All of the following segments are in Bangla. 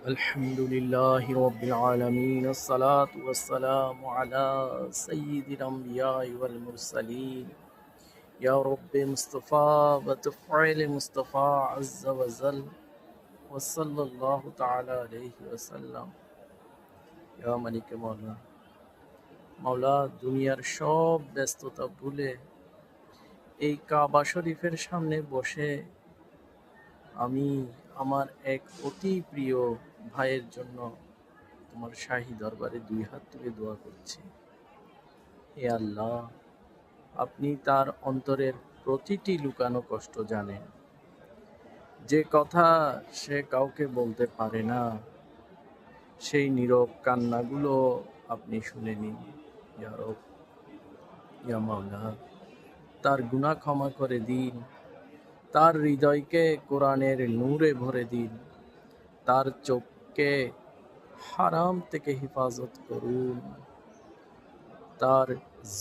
الحمد لله رب العالمين الصلاة والسلام على سيد الأنبياء والمرسلين يا رب مصطفى وتفعيل مصطفى عز وجل وصلى الله تعالى عليه وسلم يا ملك مولا মাওলা দুনিয়ার সব ব্যস্ততা ভুলে এই কাবা শরীফের সামনে বসে আমি আমার এক অতি প্রিয় ভাইয়ের জন্য তোমার শাহী দরবারে দুই হাত তুলে দোয়া করছি। হে আল্লাহ, আপনি তার অন্তরের প্রতিটি লুকানো কষ্ট জানেন, যে কথা সে কাউকে বলতে পারে না, সেই নীরব কান্নাগুলো আপনি শুনে নিন। ইয়া রব, ইয়া মাওলা, তার গুনাহ ক্ষমা করে দিন, তার হৃদয়কে কোরআনের নূরে ভরে দিন, তার চোখকে হারাম থেকে হেফাজত করুন, তার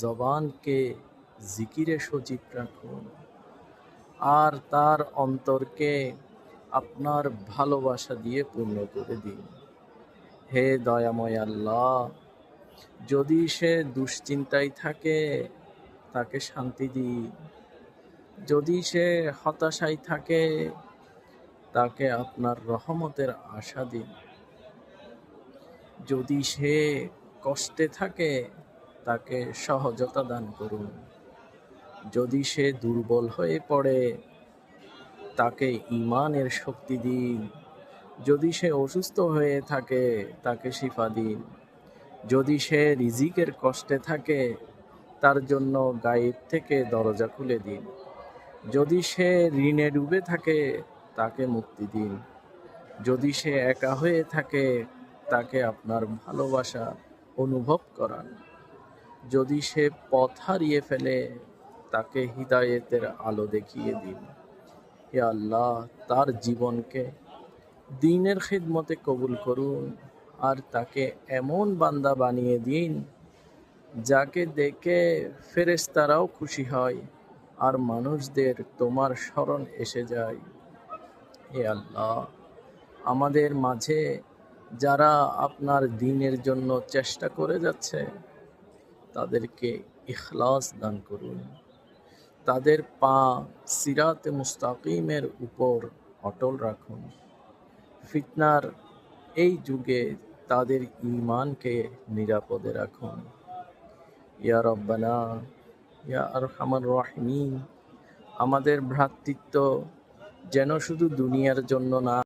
জবানকে জিকিরে সজীব রাখুন, আর তার অন্তরকে আপনার ভালোবাসা দিয়ে পূর্ণ করে দিন। হে দয়াময় আল্লাহ, যদি সে দুশ্চিন্তায় থাকে তাকে শান্তি দিন, যদি সে হতাশায় থাকে তাকে আপনার রহমতের আশা দিন, যদি সে কষ্টে থাকে তাকে সহজতা দান করুন, যদি সে দুর্বল হয়ে পড়ে তাকে ঈমানের শক্তি দিন, যদি সে অসুস্থ হয়ে থাকে তাকে শিফা দিন, যদি সে রিজিকের কষ্টে থাকে তার জন্য গায়েব থেকে দরজা খুলে দিন, যদি সে ঋণে ডুবে থাকে তাকে মুক্তি দিন, যদি সে একা হয়ে থাকে তাকে আপনার ভালোবাসা অনুভব করান, যদি সে পথ হারিয়ে ফেলে তাকে হিদায়েতের আলো দেখিয়ে দিন। হে আল্লাহ, তার জীবনকে দ্বীনের খিদমতে কবুল করুন, আর তাকে এমন বান্দা বানিয়ে দিন যাকে দেখে ফেরেশতারাও খুশি হয় আর মানুষদের তোমার স্মরণ এসে যায়। হে আল্লাহ, আমাদের মাঝে যারা আপনার দ্বীনের জন্য চেষ্টা করে যাচ্ছে তাদেরকে ইখলাস দান করুন, তাদের পা সিরাতে মুস্তাকিমের উপর অটল রাখুন, ফিতনার এই যুগে তাদের ঈমানকে নিরাপদে রাখুন। ইয়া রব্বানা, ইয়া আরহামার রাহিমিন, আমাদের ভ্রাতৃত্ব যেন শুধু দুনিয়ার জন্য না,